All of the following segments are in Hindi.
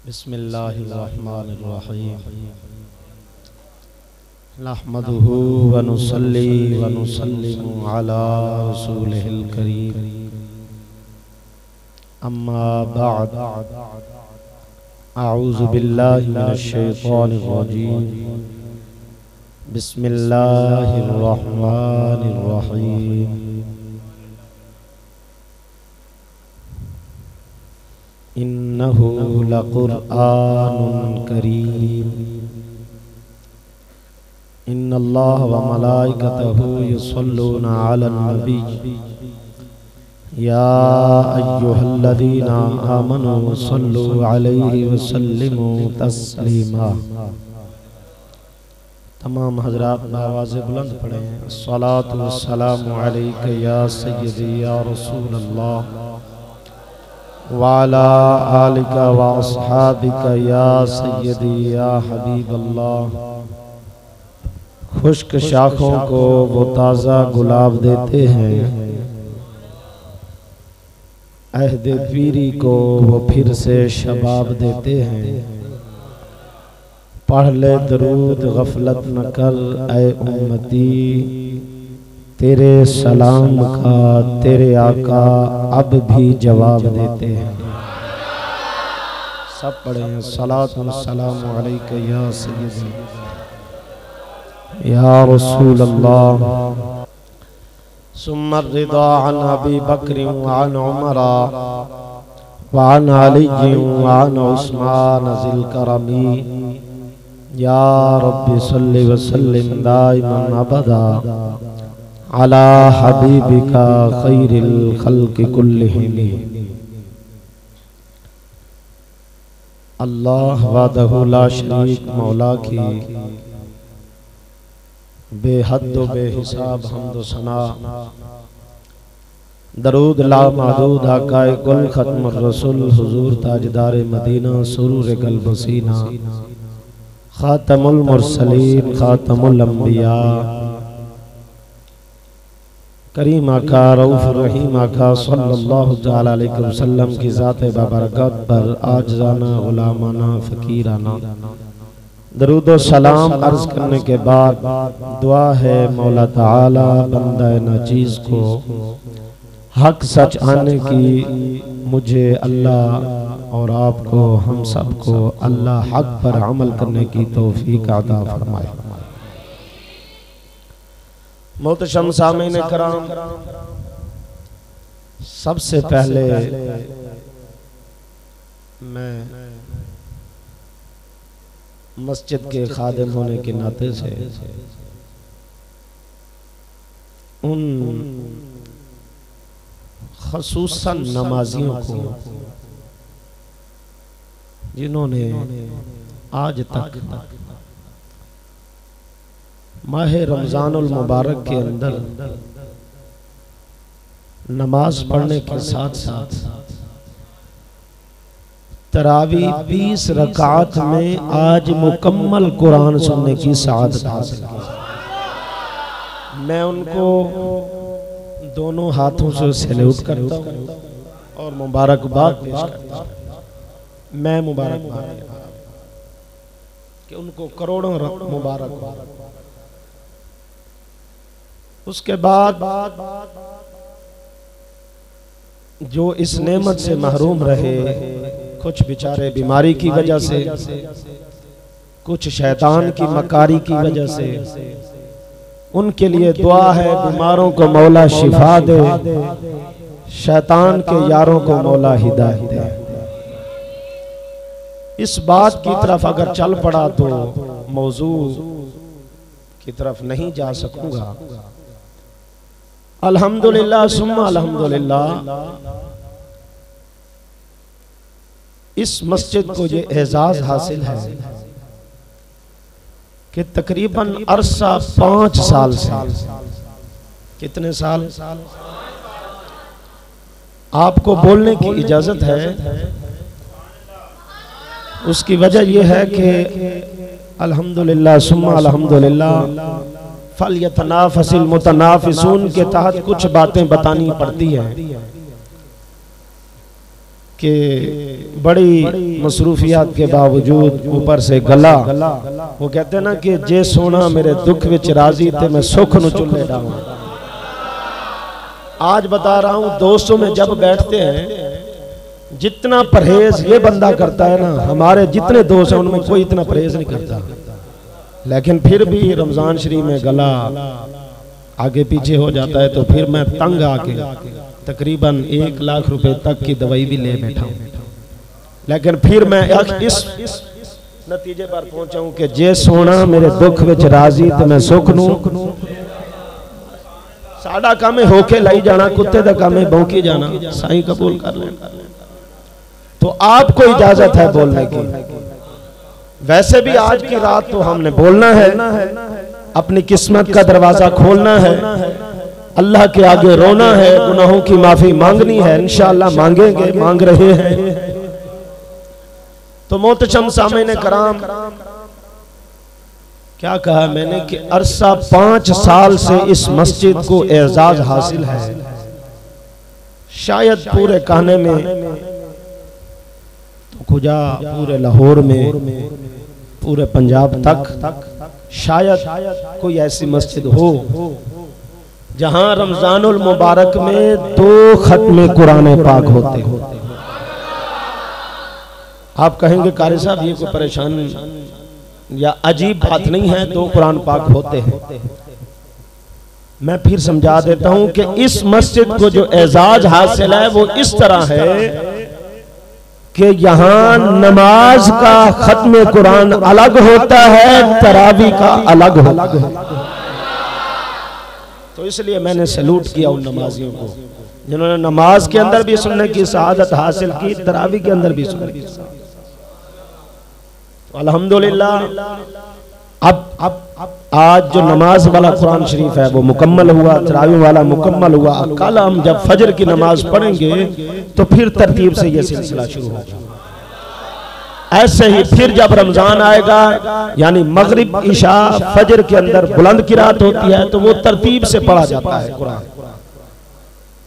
बिस्मिल्लाहिर्रहमानिर्रहीम नहमदुहु व नुसल्ली व नुसल्लिमु अला रसूलिहिल करीम अम्मा बअद अऊज़ु बिल्लाहि मिनश शैतानिर रजीम बिस्मिल्लाहिर्रहमानिर्रहीम इन्नहु लकुरआनुन करीम इन्नल्लाह व मलाइकतहु युसल्लूना अलन नबी या अय्युहल्लज़ीना आमनू सल्लु अलैहि व सल्लिमू तस्लीमा। तमाम हज़रात आवाज़ बुलंद पढ़ें अस्सलातु वस्सलामु अलैका या सय्यदी या रसूलल्लाह वाला आलिका व अस्हाबिका या सय्यदी या हबीबल्लाह। खुश्क शाखों को वो ताज़ा गुलाब देते हैं, अहद पीरी को वो फिर से शबाब देते हैं। पढ़ ले दरूद गफलत न कर ऐ उम्मती, तेरे सलाम का तेरे आका अब भी जवाब देते हैं। सब पढ़े हैं सलातु वस्सलामु अलैका या सय्यदी या रसूल अल्लाह। सुम्मा रिदा अन अबी बकर व अन उमर व अन अली व अन उस्मान ज़िल करमी या रब्बि सल्लि व सल्लिम दाइमन अबदा अला हबीबिका खैरिल खल्क़ि कुल्लिहिम। अल्लाह वहदहु ला शरीक मौला की बेहद व बेहिसाब हम्द सना, दरूद ला महदूद आकाए कुल खत्म रसूल हुजूर ताजदार मदीना सुरूर कल्ब सीना खातमुल मुरसलीन खातमुल अंबिया करीम आका रऊफ रहीम आका सल्लल्लाहु तआला अलैहि वसल्लम की ज़ात बाबरकत पर आजिज़ाना गुलामाना फ़कीराना दरूद व सलाम अर्ज करने के बाद दुआ है मौला ताला बंदा नाचीज़ को हक सच आने की मुझे अल्लाह और आपको हम सबको अल्लाह हक पर अमल करने की तौफीक अता फरमाए। मोहतरम सामीन कराम, सबसे पहले मैं मस्जिद के खादिम होने के नाते से उन ख़ुसूसन नमाजियों को जिन्होंने आज तक माह रमज़ानुल मुबारक के अंदर नमाज पढ़ने के साथ साथ तरावी 20 रकात में आज मुकम्मल कुरान सुनने की सआदत हासिल की, मैं उनको दोनों हाथों से सैल्यूट करता हूँ और मुबारकबाद पेश करता हूँ। मैं मुबारकबाद कि उनको करोड़ों मुबारकबाद। उसके बाद जो इस नेमत से महरूम रहे, कुछ बेचारे बीमारी की वजह से, कुछ शैतान की मकारी की वजह से, उनके लिए दुआ है बीमारों को मौला शिफा दे, शैतान के यारों को मौला हिदायत दे। इस बात की तरफ अगर चल पड़ा तो मौजू की तरफ नहीं जा सकूंगा। अल्हम्दुलिल्लाह सुम्मा अल्हम्दुलिल्लाह, इस मस्जिद को ये एजाज हासिल है कि तकरीबन अरसा 5 साल से, कितने साल आपको बोलने की इजाजत है। उसकी वजह यह है कि अल्हम्दुलिल्लाह सुम्मा अल्हम्दुलिल्लाह फलयतनाफसिल मुतनाफिसून के तहत कुछ बातें बतानी पड़ती हैं। कि बड़ी मसरूफियात के बावजूद ऊपर से गला, वो कहते हैं ना कि जे सोना मेरे दुख विच राजी ते मैं सुख नु चुल्ले डावां। आज बता रहा हूं, दोस्तों में जब बैठते हैं, जितना परहेज ये बंदा करता है ना, हमारे जितने दोस्त हैं उनमें कोई इतना परहेज नहीं करता, लेकिन फिर भी रमजान शरीफ में गला आगे पीछे हो जाता है, तो फिर मैं तंग आके तकरीबन 1 लाख रुपए तक की दवाई भी ले बैठा हूं, लेकिन फिर मैं इस नतीजे पर पहुंचा हूं कि जे सोना मेरे दुख विच राजी ते मैं सुख नू। साडा काम है होके लाई जाना, कुत्ते दा काम है भौंकी जाना, साईं कबूल कर ले। तो आपको इजाजत है बोलने की। वैसे भी आज की रात तो हमने बोलना है, अपनी किस्मत का दरवाजा खोलना है, अल्लाह के आगे रोना है, गुनाहों की माफी मांगनी है, इंशाअल्लाह मांगेंगे, मांग रहे हैं। तो मोहतरम सामईन कराम, क्या कहा मैंने कि अरसा 5 साल से इस मस्जिद को एजाज हासिल है। शायद पूरे कहने में तो खुजा पूरे लाहौर में, पूरे पंजाब तक शायद कोई ऐसी मस्जिद हो जहां रमजानुल मुबारक में 2 खत्मे कुरान पाक होते हो। आप कहेंगे कारी साहब ये कोई परेशान या अजीब बात नहीं है, 2 कुरान पाक होते हैं। मैं फिर समझा देता हूं कि इस मस्जिद को जो एजाज हासिल है वो इस तरह है कि यहाँ नमाज का खत्म कुरान अलग होता है, तरावी का अलग होता है। तो इसलिए मैंने सैल्यूट किया उन नमाजियों को जिन्होंने नमाज के अंदर भी सुनने की सआदत हासिल की, तरावी के अंदर भी सुनने की सआदत। अल्हम्दुलिल्लाह अब आज जो नमाज वाला कुरान शरीफ है वो मुकम्मल हुआ, तरावी वाला मुकम्मल हुआ। कल हम जब फजर की नमाज पढ़ेंगे तो फिर तरतीब से ये सिलसिला शुरू होगा। ऐसे ही फिर जब रमजान आएगा, यानी मगरिब, इशा, फजर के अंदर बुलंद किरात होती है, तो वो तरतीब से पढ़ा जाता है कुरान,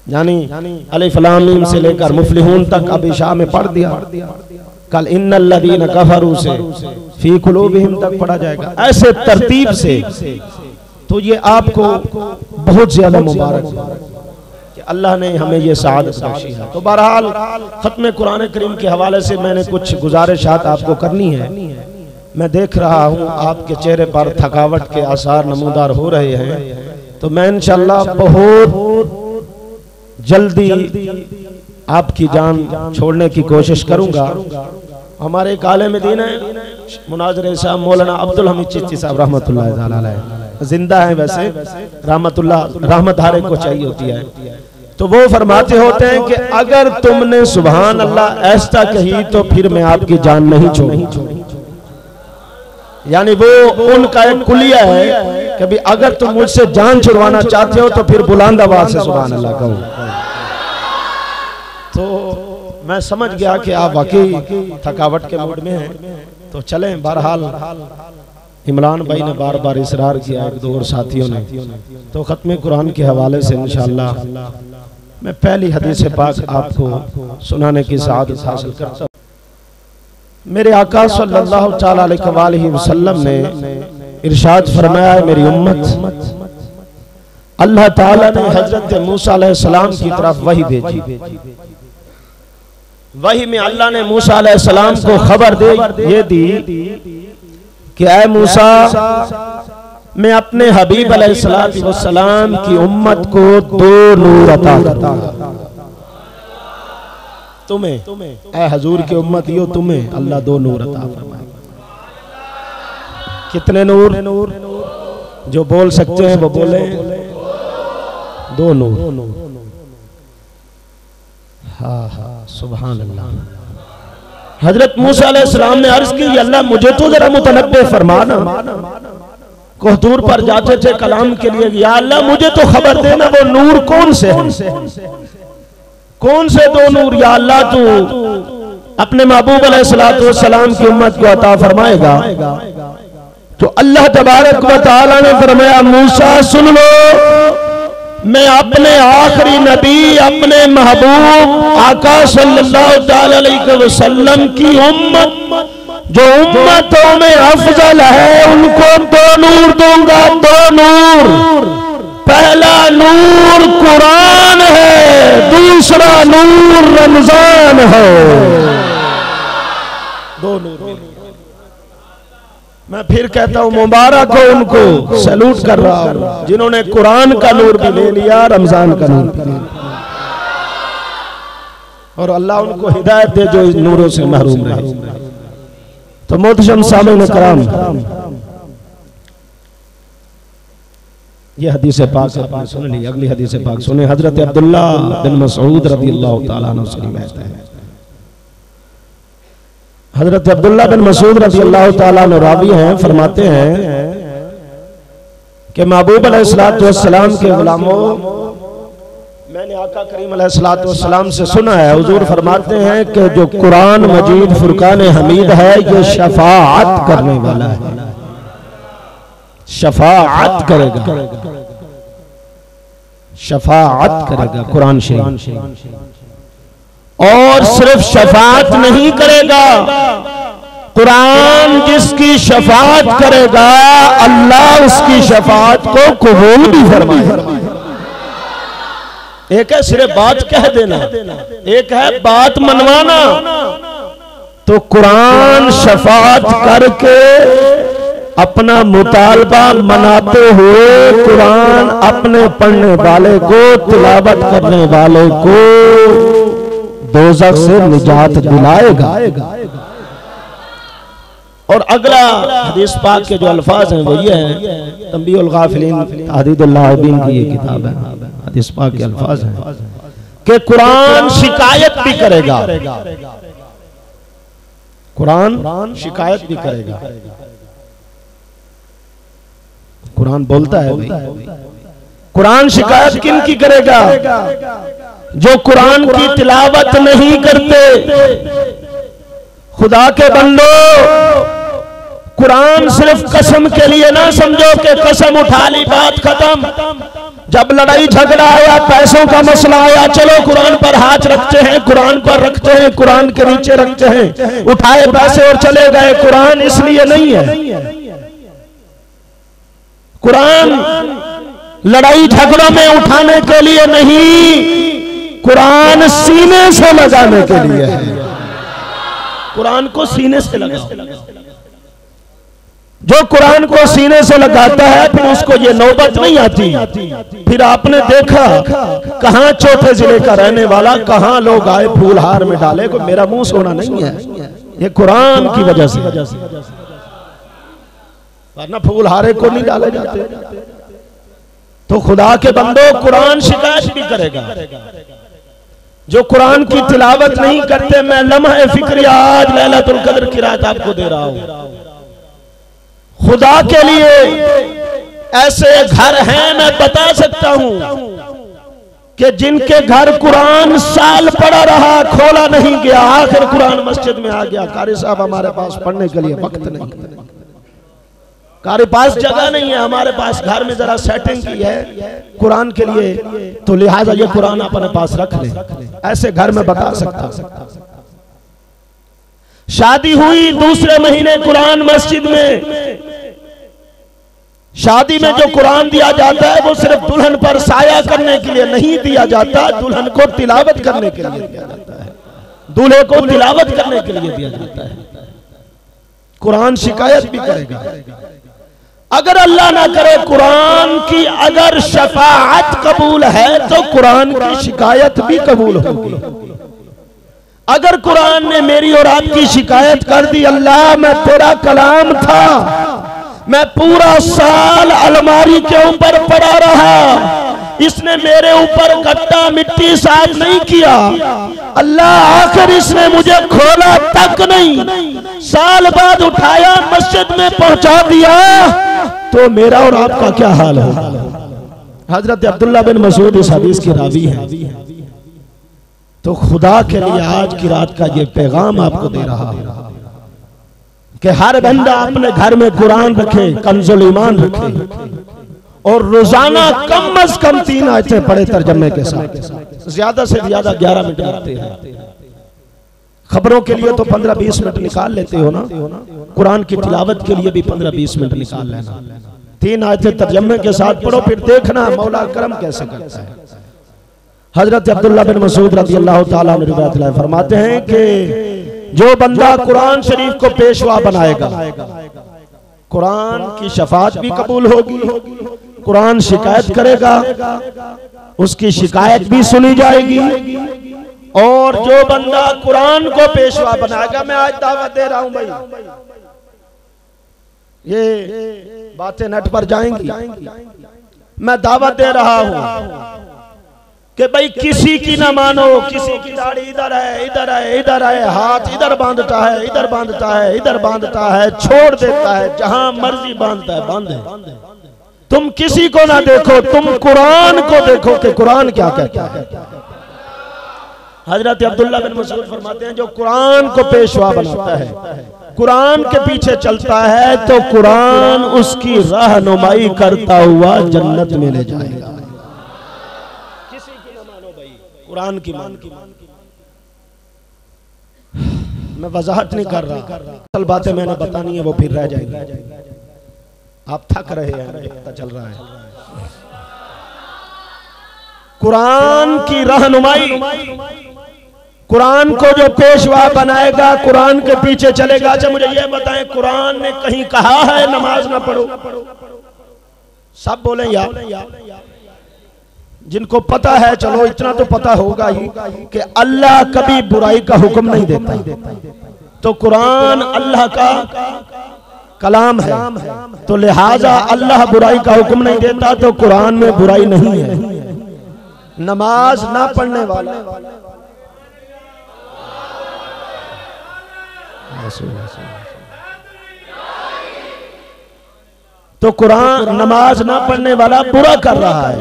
यानी अलिफ लाम मीम से लेकर मुफलिहून तक अब इशा में पढ़ दिया। कल इन्नल्लज़ीना कफ़रू से फी कुलूबिहिम तक पढ़ा जाएगा, ऐसे तरतीब से। तो ये आपको बहुत ज्यादा मुबारक कि अल्लाह ने हमें ये सआदत बख्शी है। तो बहरहाल खत्म कुरान करीम के हवाले से मैंने कुछ गुजारिशात आपको करनी है। मैं देख रहा हूँ आपके चेहरे पर थकावट के आसार नमूदार हो रहे हैं, तो मैं इंशाअल्लाह बहुत जल्दी आपकी जान छोड़ने की कोशिश करूंगा। हमारे एक आलिम दीन है मुनाज़िर साहब मौलाना अब्दुल हमीद चिश्ती साहब रहमतुल्लाह ताला अलैह, जिंदा है वैसे, रहमत हर एक को चाहिए होती है। तो वो फरमाते होते हैं कि अगर तुमने सुभान अल्लाह ऐसा कही तो फिर मैं आपकी जान नहीं छोड़ूंगा। यानी वो उनका एक कुलिया है कि भी अगर तुम मुझसे जान छुड़वाना चाहते हो तो फिर बुलंद आवाज से सुभान अल्लाह कहो। तो मैं समझ गया कि आप वाकई थकावट के मूड में हैं, तो चलें। बहरहाल इमरान भाई ने बार बार इसरार किया, एक दो और साथियों ने, तो खत्म कुरान के हवाले से इंशाअल्लाह मैं पहली हदीस पाक आपको सुनाने की सआदत हासिल करता हूं। मेरे आका सल्लल्लाहु तआला अलैहि वसल्लम ने इरशाद फरमाया, मेरी उम्मत, अल्लाह ताला ने हजरत मूसा अलैहिस्सलाम की तरफ वही भेजी। वही में अल्लाह ने मूसा अलैहिस्सलाम को खबर ये दी कि ऐ मूसा, मैं अपने हबीब अलैहिस्सलाम की उम्मत को 2 नूर अता करता हूं। तुम्हें ऐ हजूर की उम्मत यो तुम्हें अल्लाह 2 नूर अता फरमाएगा। कितने नूर? जो बोल सकते हैं वो बोले, 2 नूर। हाँ, सुभान अल्लाह। हजरत मूसा अलैहिस्सलाम ने अर्ज की, अल्लाह मुझे तो जरा मुतनब्बे फरमाना। कोहतूर पर जाते थे कलाम के लिए, या अल्लाह मुझे तो खबर देना वो नूर कौन से हैं, कौन से 2 नूर या अल्लाह तू अपने महबूब अलैहिस्सलाम की उम्मत को अता फरमाएगा। तो अल्लाह तबारक व तआला ने फरमाया, मूसा सुन लो, मैं अपने आखिरी नबी अपने महबूब आका सल्लल्लाहु अलैहि वसल्लम की उम्मत जो उम्मतों में अफजल है उनको 2 नूर दूंगा, 2 नूर। पहला नूर कुरान है, दूसरा नूर रमजान है। 2 नूर। मैं फिर कहता हूं मुबारक हो उनको, सैल्यूट कर रहा हूं जिन्होंने कुरान का नूर भी ले लिया, रमजान का नूर भी ले लिया, और अल्लाह उनको हिदायत दे जो इन नूरों से महरूम रहे। तो मोहतरम सामईन कराम, ये हदीस पाक आपने सुन ली। अगली हदीस पाक सुने। हजरत अब्दुल्ला बिन मसऊद रज़ियल्लाहु ताला अन्हु से रिवायत है। हजरत अब्दुल्ला बिन मसूद रज़ियल्लाहु ताला अन्हु रावी हैं, फरमाते हैं कि महबूब अलैहिस्सलातु वस्सलाम के गुलामों, मैंने आका करीम अलैहिस्सलातु वस्सलाम से सुना है, हुजूर फरमाते हैं कि जो कुरान मजीद फुरकान हमीद है ये शफाअत करने वाला है, शफाअत करेगा, शफाअत करेगा कुरान शरीफ। और सिर्फ शफाअत नहीं करेगा, कुरान जिसकी शफाअत करेगा अल्लाह उसकी शफाअत को कबूल भी फरमाएगा। एक है सिर्फ बात कह देना, एक है बात मनवाना। तो कुरान शफाअत करके अपना मुतालबा मनाते हुए कुरान अपने पढ़ने वाले को, तिलावत करने वाले को दोज़ख से निजात दिलाएगा। और अगला हदीस पाक के जो अल्फाज हैं वो ये हैं, तंबीहुल गाफिलीन तहदीदुल लाइबीन की ये किताब है। हदीस पाक के अल्फाज हैं कि कुरान शिकायत भी करेगा, कुरान शिकायत भी करेगा। कुरान बोलता है भाई, कुरान शिकायत किन की करेगा? जो कुरान की तिलावत नहीं करते। खुदा के बंदो, कुरान सिर्फ कसम के लिए ना समझो कि कसम उठा ली बात खत्म। जब लड़ाई झगड़ा आया, पैसों का मसला आया, चलो कुरान पर हाथ रखते हैं, कुरान पर रखते हैं, कुरान के नीचे रखते हैं, उठाए पैसे और चले गए। कुरान इसलिए नहीं है। कुरान लड़ाई झगड़ों में उठाने के लिए नहीं, कुरान सीने से लगाने के लिए है। कुरान को सीने से लगाओ। जो कुरान को सीने से लगाता है फिर उसको ये नौबत नहीं आती। फिर आपने देखा कहां चौथे जिले का रहने वाला, कहां लोग आए फूलहार में डाले, को मेरा मुंह सोना नहीं है, ये कुरान की वजह से, वरना फूलहारे को नहीं डाले जाते। तो खुदा के बंदो, कुरान शिकायत भी करेगा। जो कुरान की तिलावत नहीं करते, मैं लम्हे फिक्रिया आज लैलतुल कद्र की रात आपको दे रहा हूं। खुदा के लिए ऐसे घर हैं, मैं बता सकता हूं कि जिनके घर कुरान साल पड़ा रहा, खोला नहीं गया, आखिर कुरान मस्जिद में आ गया। कारी साहब हमारे पास पढ़ने के लिए वक्त नहीं, कारी पास जगह नहीं है, हमारे पास घर में जरा सेटिंग की है कुरान के लिए, तो लिहाजा ये कुरान अपने पास रख ले। ऐसे घर में बता सकता। शादी हुई दूसरे महीने कुरान मस्जिद में, शादी में जो कुरान दिया जाता है वो सिर्फ दुल्हन पर साया करने के लिए नहीं दिया जाता, दुल्हन को तिलावत करने के लिए दिया जाता है, दूल्हे को तिलावत करने के लिए दिया जाता है। कुरान शिकायत भी करेगा। अगर अल्लाह ना करे कुरान की अगर शफाअत कबूल है तो कुरान की शिकायत भी कबूल होगी। अगर कुरान ने मेरी और आपकी शिकायत कर दी, अल्लाह मैं तेरा कलाम था, मैं पूरा साल अलमारी के ऊपर पड़ा रहा, इसने मेरे ऊपर गट्टा मिट्टी साफ नहीं किया, अल्लाह आखिर इसने मुझे खोला तक नहीं, साल बाद उठाया मस्जिद में पहुंचा दिया, तो मेरा और आपका क्या हाल होगा? हजरत अब्दुल्ला बिन मसूद इस हदीस की रावी है। तो खुदा के लिए आज की रात का ये पैगाम आपको दे रहा है कि हर बंदा अपने घर में कुरान रखे, कंजुल ईमान रखे, और रोजाना कम अज कम 3 आयतें पढ़े तर्जमे के साथ, ज्यादा से ज्यादा 11 मिनट लगते हैं। खबरों के लिए तो 15-20 मिनट निकाल लेते हो ना, कुरान की तिलावत के लिए भी 15-20 मिनट निकाल लेना। 3 आयतें तर्जमे के साथ पढ़ो, फिर देखना मौला करम कैसे करता है। हजरत अब्दुल्लाह बिन मसूद रज़ियल्लाहु ताला अन्हु रिवायत फरमाते हैं कि जो बंदा कुरान शरीफ को पेशवा बनाएगा, कुरान की शफात भी कबूल होगी, कुरान शिकायत करेगा, उसकी शिकायत भी सुनी जाएगी। और जो बंदा कुरान को पेशवा बनाएगा, मैं आज दावत दे रहा हूं भाई, ये बातें नेट पर जाएंगी, मैं दावत दे रहा हूं कि भाई किसी की ना मानो। किसी की दाढ़ी इधर है, इधर है, इधर है, हाथ इधर बांधता है, इधर बांधता है, इधर बांधता है, छोड़ देता है, जहां मर्जी बांधता है बांधे। तुम किसी को ना देखो, तुम कुरान को देखो कि कुरान क्या कहता है। हजरत अब्दुल्लाह बिन मसूद फरमाते हैं जो कुरान को पेशवा बनाता है, कुरान के पीछे चलता है, तो कुरान उसकी रहनुमाई करता हुआ जन्नत में ले जाएगा। किसी की ना मानो भाई, कुरान की मान। मैं वजाहत नहीं कर रहा, असल बातें मैंने बतानी है, वो फिर रह जाएगी। आप थक रहे हैं, पता चल रहा है। कुरान की रहनुमाई, कुरान को जो पेशवा बनाएगा, कुरान के पीछे चलेगा। अच्छा मुझे ये बताएं, कुरान ने कहीं कहा है नमाज ना पढ़ो? सब बोले यार, जिनको पता है, चलो इतना तो पता होगा ही कि अल्लाह कभी बुराई का हुक्म नहीं देता। तो कुरान अल्लाह का कलाम है, तो लिहाजा अल्लाह बुराई का हुक्म नहीं देता, तो कुरान में बुराई नहीं है। नमाज ना पढ़ने वाला, तो कुरान नमाज ना पढ़ने वाला बुरा कर रहा है,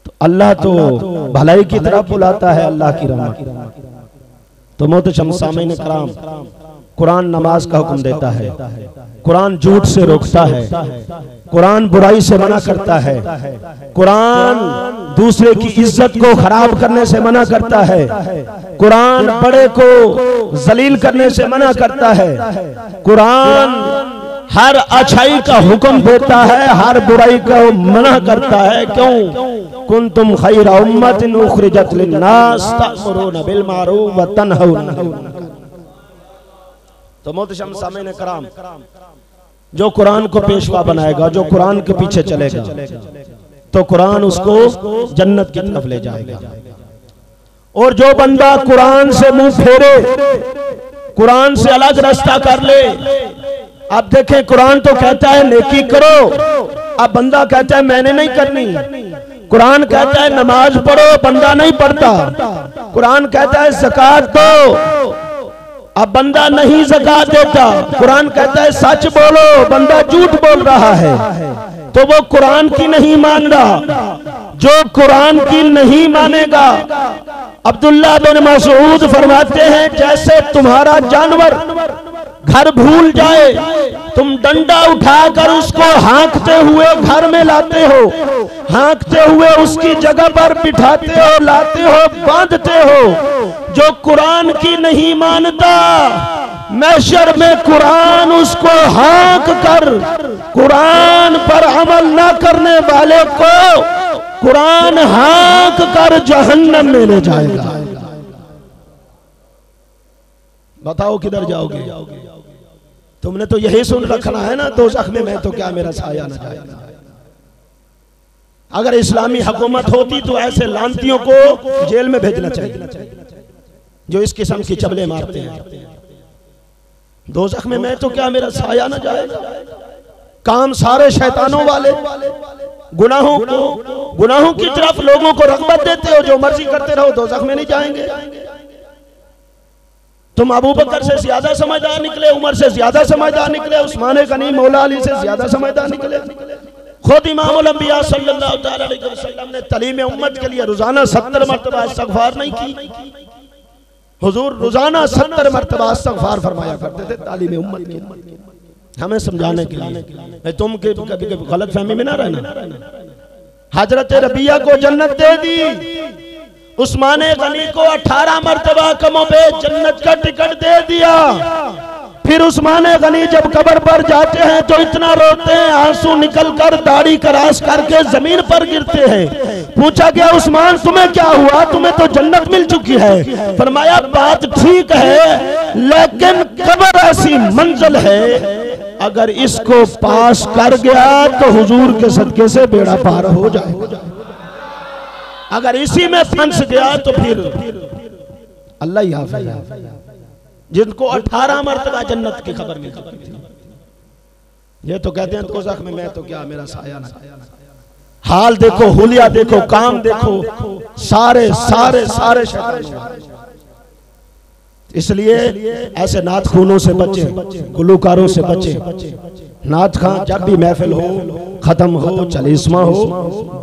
तो अल्लाह तो भलाई की तरफ बुलाता है, अल्लाह की रहमत। तो मोहतरम सामीन कराम, कुरान नमाज का हुक्म देता है, कुरान झूठ से रोकता है, कुरान बुराई से मना करता है, कुरान दूसरे की इज्जत को खराब करने से मना करता है, कुरान बड़े को जलील करने से मना करता है, कुरान हर अच्छाई का हुक्म देता है, हर बुराई का मना करता है। क्यों? कुंतुम खैरा उम्मतिन उखरिजत लिन्नास तअमुरूना बिल मारूफ व तनहौना अनिल मुनकर। तो मोहतरम सामीन कराम, जो कुरान को पेशवा बनाएगा, जो कुरान के पीछे चलेगा, तो कुरान उसको जन्नत की तरफ ले जाएगा। और जो बंदा कुरान से मुंह फेरे, कुरान से अलग रास्ता कर ले, आप देखें कुरान तो कहता है नेकी करो, अब बंदा कहता है मैंने नहीं करनी। कुरान कहता है नमाज पढ़ो, बंदा नहीं पढ़ता। कुरान कहता है ज़कात दो, अब बंदा नहीं ज़कात देता। कुरान कहता है सच बोलो, बंदा झूठ बोल रहा है, तो वो कुरान की नहीं मान रहा। जो कुरान की नहीं मानेगा, अब्दुल्लाह बिन मसूद फरमाते हैं जैसे तुम्हारा जानवर घर भूल जाए, तुम डंडा उठाकर उसको हाँकते हुए घर में लाते हो, हाँकते हुए उसकी जगह पर बिठाते हो, लाते हो, बांधते हो। जो कुरान की नहीं मानता, महशर में कुरान उसको हाँक कर, कुरान पर अमल न करने वाले को कुरान हाँक कर जहन्नम में ले जाएगा। बताओ किधर जाओगे? तुमने तो यही सुन रखना है ना, दोज़ख में मैं तो क्या मेरा साया न जाएगा। अगर इस्लामी हुकूमत होती तो ऐसे लानतियों को जेल में भेजना चाहिए जो इस किस्म की चबले मारते हैं। दोज़ख में मैं तो क्या मेरा साया न जाएगा। काम सारे शैतानों वाले, गुनाहों की तरफ लोगों को रग़बत देते हो, जो मर्जी करते रहो, दोज़ख में नहीं जाएंगे। तुम अबू बकर से ज्यादा समझदार निकले, उमर से ज्यादा समझदार निकले, उस्मान गनी मौला अली से ज्यादा समझदार निकले। खुद इमामुल अंबिया सल्लल्लाहु अलैहि वसल्लम ने तालीम उम्मत के लिए रोजाना 70 मरतबा इस्तिग़फ़ार नहीं की। हुजूर रोजाना 70 मरतबा इस्तिग़फ़ार फरमाया करते थे तालीम उम्मत के। हमें समझाने के लिए, तुम के कभी गलत फहमी में ना रहना। हजरत रबिया को जन्नत दे दी, उस्मान गनी को 18 मरतबा कमो पे जन्नत का टिकट दे दिया। फिर उस्मान गनी जब कब्र पर जाते हैं तो इतना रोते हैं, आंसू निकलकर दाढ़ी कराश करके जमीन पर गिरते हैं। पूछा गया उस्मान तुम्हें क्या हुआ, तुम्हें तो जन्नत मिल चुकी है। फरमाया बात ठीक है, लेकिन कब्र ऐसी मंजिल है, अगर इसको पास कर गया तो हुजूर के सदके से बेड़ा पार हो जाएगा, अगर इसी में फंस गया तो फिर अल्लाह ही हाफिज़ है। जिनको 18 मरतबा जन्नत की खबर मिली, ये तो कहते हैं दोज़ख में मैं तो क्या, मेरा साया ना। हाल देखो, हुलिया देखो, काम देखो, सारे सारे सारे शैतान। इसलिए ऐसे नात खूनों से बचे, गुलूकारों से बचे। नात खां जब भी महफिल हो, खत्म हो, चलीसमा हो,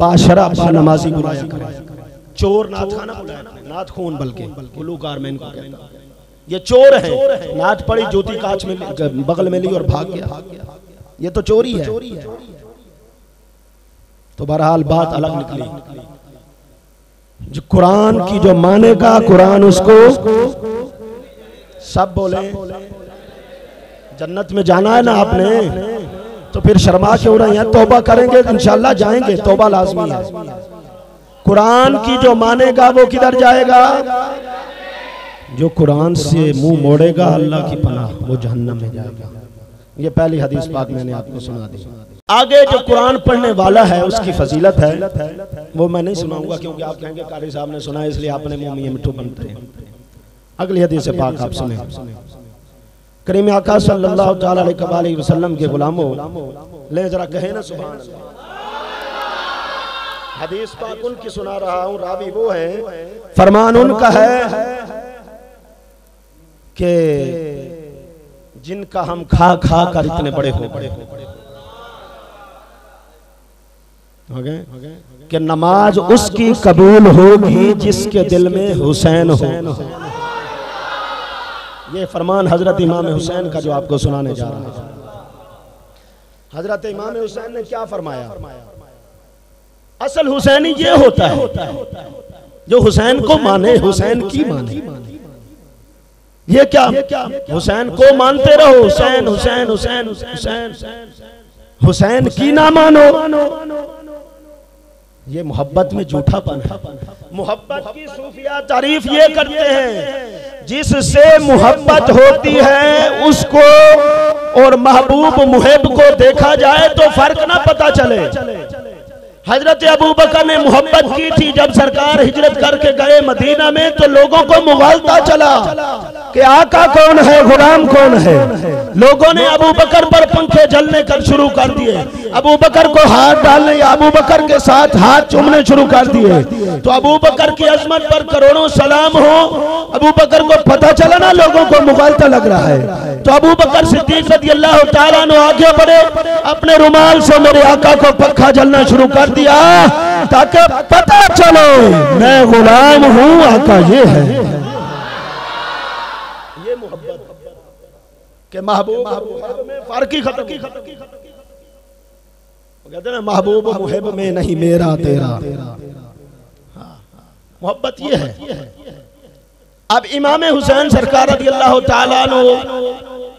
बाशरा नमाजी बुलाया करे। चोर नात खाना बुलाया, नात खून बल्कि गुलूकार में इनको कहता है। ये चोर है, नाच पड़ी, जूती कांच में बगल में ली और भाग गया, ये तो चोरी है। तो बहरहाल बात अलग निकली। जो कुरान की जो मानेगा, कुरान उसको सब बोले जन्नत में जाना है ना आपने, तो फिर शर्मा क्यों रहे हैं? तौबा करेंगे इंशाअल्लाह जाएंगे, तौबा लाजमी है। कुरान की जो मानेगा वो किधर जाएगा? जो कुरान से मुंह मोड़ेगा अल्लाह की पनाह, वो जहन्नम में जाएगा। ये पहली हदीस पाक मैंने आपको सुना दी। आगे जो कुरान पढ़ने वाला है उसकी फजीलत है, वो मैं नहीं सुनाऊंगा क्योंकि आप कहेंगे कारी साहब ने सुना इसलिए आपने मुंह में मिठू बनते हैं। अगली हदीस पाक आप सुने। करीम आका सल्लल्लाहु अलैहि वसल्लम के गुलामों, ले जरा कहे ना सुभान अल्लाह। हदीस पाक उनकी सुना रहा हूं, रावी वो है, फरमान उनका है कि जिनका हम खा खा कर इतने बड़े हो गए कि नमाज उसकी कबूल होगी जिसके दिल में हुसैन हो। ये फरमान हजरत इमाम हुसैन का जो आपको सुनाने जा रहा है। हजरत इमाम हुसैन ने क्या फरमाया? असल हुसैनी ये होता है जो हुसैन को माने, हुसैन की माने। ये क्या? हुसैन को मानते रहो, हुसैन हुसैन हुसैन हुसैन, हुसैन की ना मानो, ये मोहब्बत में झूठापन है। मोहब्बत की सूफिया तारीफ ये करते हैं, जिससे मोहब्बत होती है उसको और महबूब मुहिब को देखा जाए तो फर्क ना पता चले। हजरत अबू बकर ने मोहब्बत की थी, जब सरकार हिजरत करके गए मदीना में तो लोगों को मुगालता चला कि आका कौन है, गुलाम कौन है। लोगों ने अबू बकर पर पंखे जलने कर शुरू कर दिए, अबू बकर को हाथ डालने या अबू बकर के साथ हाथ चूमने शुरू कर दिए। तो अबू बकर की अजमत पर करोड़ों सलाम हो। अबू बकर को पता चला ना लोगों को मुगालता लग रहा है, तो अबू बकर सिद्दीक रज़ियल्लाहु ताला अन्हु आगे बढ़े, अपने रुमाल से मेरे आका को पंखा जलना शुरू कर दिया ताकि पता चलो मैं गुलाम हूं, आका ये है। ये मोहब्बत के महबूब में फर्क ही खत्म। कहते हैं महबूब मुहिब में नहीं मेरा तेरा। मोहब्बत ये है। अब इमाम हुसैन सरकार रज़ियल्लाहु ताला अन्हु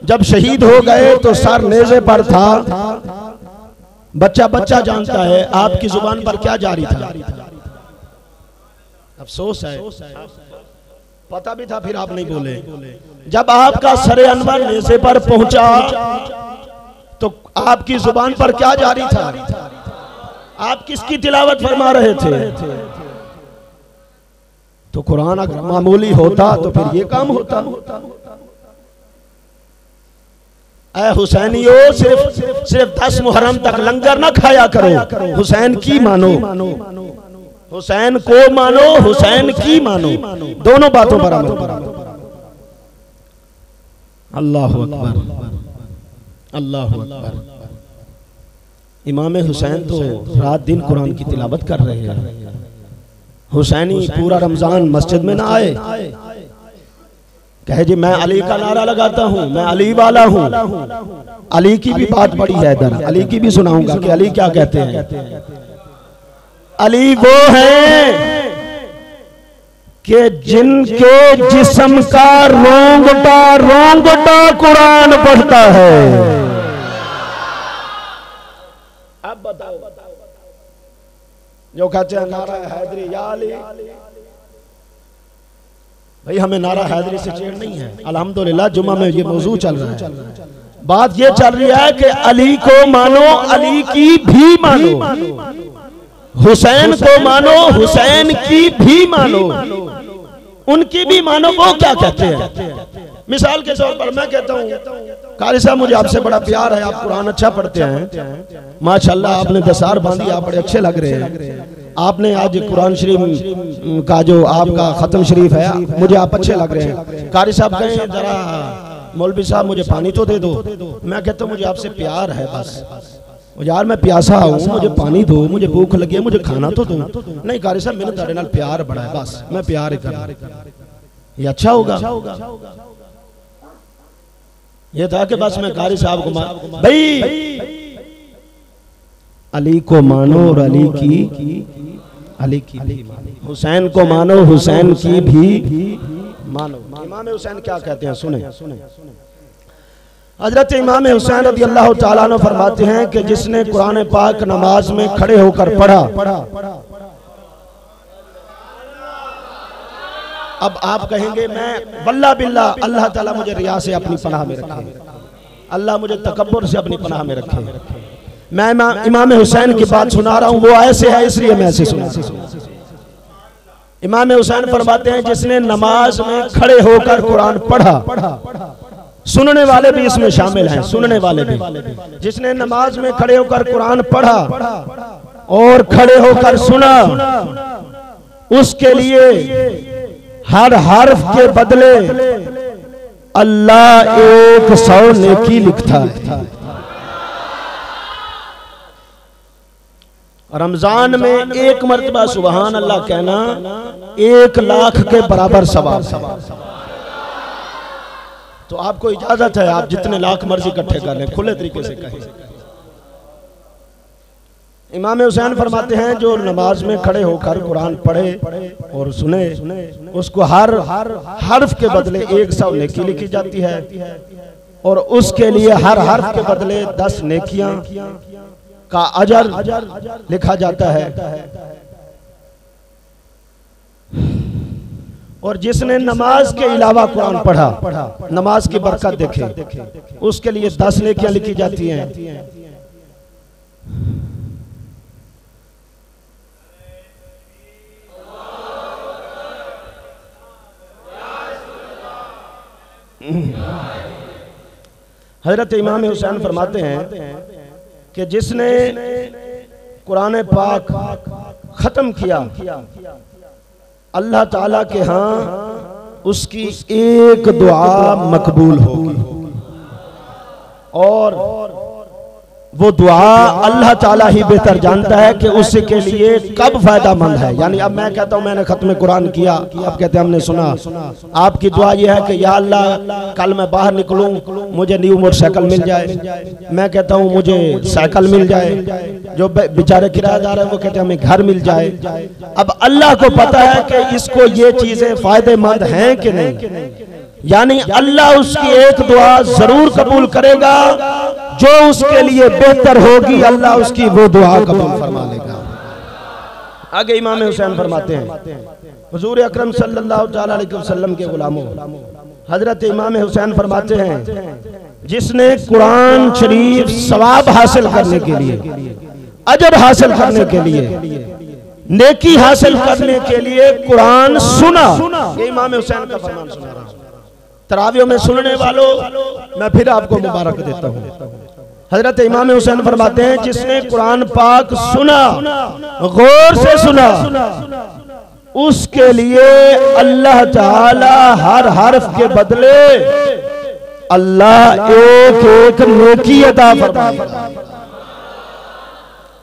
जब शहीद हो गए तो सर नेज़े पर था। बच्चा बच्चा जानता है आपकी जुबान पर क्या जारी था। अफसोस है, पता भी था फिर आप नहीं बोले। जब आपका सरे अनवर नेज़े पर पहुंचा तो आपकी जुबान पर क्या जारी था? आप किसकी तिलावत फरमा रहे थे? तो कुरान अगर मामूली होता तो फिर ये काम होता। ऐ हुसैनियों, सिर्फ 10 मुहर्रम तक लंगर ना खाया करो, हुसैन की मानो, हुसैन को मानो, हुसैन की मानो, दोनों बातों पर अमल करो। अल्लाहु अकबर, अल्लाहु अकबर। इमाम हुसैन तो रात दिन कुरान की तिलावत कर रहे हैं। हुसैनी पूरा रमजान मस्जिद में ना आए, कहे जी मैं अली का नारा लगाता हूं, मैं अली वाला हूं। अली की भी बात बड़ी है इधर, अली की भी सुनाऊंगा कि अली क्या कहते हैं। अली वो हैं कि जिनके जिस्म का रोंगटा रोंगटा कुरान पढ़ता है। अब बताओ, जो कहते हैं नारा हैदरी या अली, भाई हमें नारा हैदरी से चेड़ नहीं है। अल्हम्दुलिल्लाह जुम्मा में ये मौजू चल रहा है, बात ये चल रही है कि अली को मानो, अली की भी मानो, हुसैन को मानो, हुसैन की भी मानो, उनकी भी मानो। वो क्या कहते हैं? मिसाल के तौर पर मैं कहता हूँ कारी साहब मुझे आपसे बड़ा प्यार है, आप कुरान अच्छा पढ़ते हैं, माशाल्लाह आपने दसार बांधी, आप बड़े अच्छे लग रहे हैं। आपने आज कुरान शरीफ का जो आपका खत्म शरीफ है, मुझे आप अच्छे लग रहे हैं। कारी साहब कहें जरा मौलवी साहब मुझे पानी तो दे दो। मैं कहता हूँ मुझे आपसे प्यार है, बस यार मैं प्यासा हूँ, मुझे पानी दो, मुझे भूख लगी है, मुझे खाना तो दो। नहीं कारी साहब मैंने तेरे नाल प्यार बड़ा है, बस मैं प्यार ही कर, ये अच्छा होगा। ये था कि बस मैं कारी साहब को भाई अली को मानो और अली की भी मानो, हुसैन को मानो, हुसैन की भी मानो। इमाम हुसैन क्या कहते हैं सुने। हजरत इमाम हुसैन रज़ी अल्लाह ताला अन्हु फरमाते हैं कि जिसने कुरान पाक नमाज में खड़े होकर पढ़ा। अब आप कहेंगे मैं वल्लाह बिल्लाह, अल्लाह ताला मुझे रिया से अपनी पनाह में रखे, अल्लाह मुझे तकब्बुर से अपनी पनाह में रखे। मैं इमाम हुसैन की बात सुना रहा हूं, वो ऐसे है इसलिए मैं ऐसे सुना। इमाम हुसैन फरमाते हैं जिसने नमाज में खड़े होकर कुरान पढ़ा, सुनने वाले भी इसमें शामिल हैं, सुनने वाले भी, जिसने नमाज में खड़े होकर कुरान पढ़ा और खड़े होकर सुना, उसके लिए हर हर्फ के बदले अल्लाह 100 नेकी लिखता है। रमजान में एक मर्तबा सुबहान अल्लाह कहना 1 लाख के बराबर सवाब। तो आपको इजाजत है, आप जितने लाख मर्जी इकट्ठे कर लें, खुले तरीके से कहें। इमाम हुसैन फरमाते हैं जो नमाज में खड़े होकर कुरान पढ़े और सुने, उसको हर हर्फ के बदले 100 नेकी लिखी जाती है और उसके लिए हर हर्फ के बदले 10 नेकियां का अजर लिखा जाता है। और जिसने नमाज के अलावा कुरान पढ़ा, नमाज की बरकत देखे, उसके लिए 10 नेकियां लिखी जाती हैं। हजरत इमाम हुसैन फरमाते हैं कि जिसने कुरान पाक खत्म किया, अल्लाह ताला के यहाँ उसकी एक दुआ मकबूल होगी और वो दुआ अल्लाह ताला ही बेहतर जानता है कि उसके लिए कब फायदामंद है। यानी अब मैं कहता हूँ मैंने खत्म कुरान किया, अब कहते हैं हमने सुना, आपकी दुआ ये है कि या अल्लाह कल मैं बाहर निकलूं मुझे न्यू मोटरसाइकिल मिल जाए, मैं कहता हूँ मुझे साइकिल मिल जाए, जो बेचारे किराएदार है वो कहते हैं हमें घर मिल जाए। अब अल्लाह को पता है कि इसको ये चीजें फायदेमंद हैं कि नहीं, यानी अल्लाह उसकी एक दुआ जरूर कबूल करेगा जो उसके लिए बेहतर होगी, अल्लाह उसकी वो दुआ कबूल फरमा लेगा। आगे इमाम हुसैन फरमाते हैं हुजूर अकरम सल्लल्लाहु तआला अलैहि वसल्लम के गुलामों, हजरत इमाम हुसैन फरमाते हैं जिसने कुरान शरीफ सवाब हासिल करने के लिए, अजर हासिल करने के लिए, नेकी हासिल करने के लिए कुरान सुना, ये इमाम हुसैन का फरमान सुना रहा हूं। तरावियों में सुनने वालों मैं फिर आपको मुबारक देता हूं। हजरत इमाम हुसैन फरमाते हैं जिसने कुरान पाक सुना, गौर से सुना, उसके लिए अल्लाह ताला हर हर्फ के बदले अल्लाह एक एक नेकी अता फरमाएगा।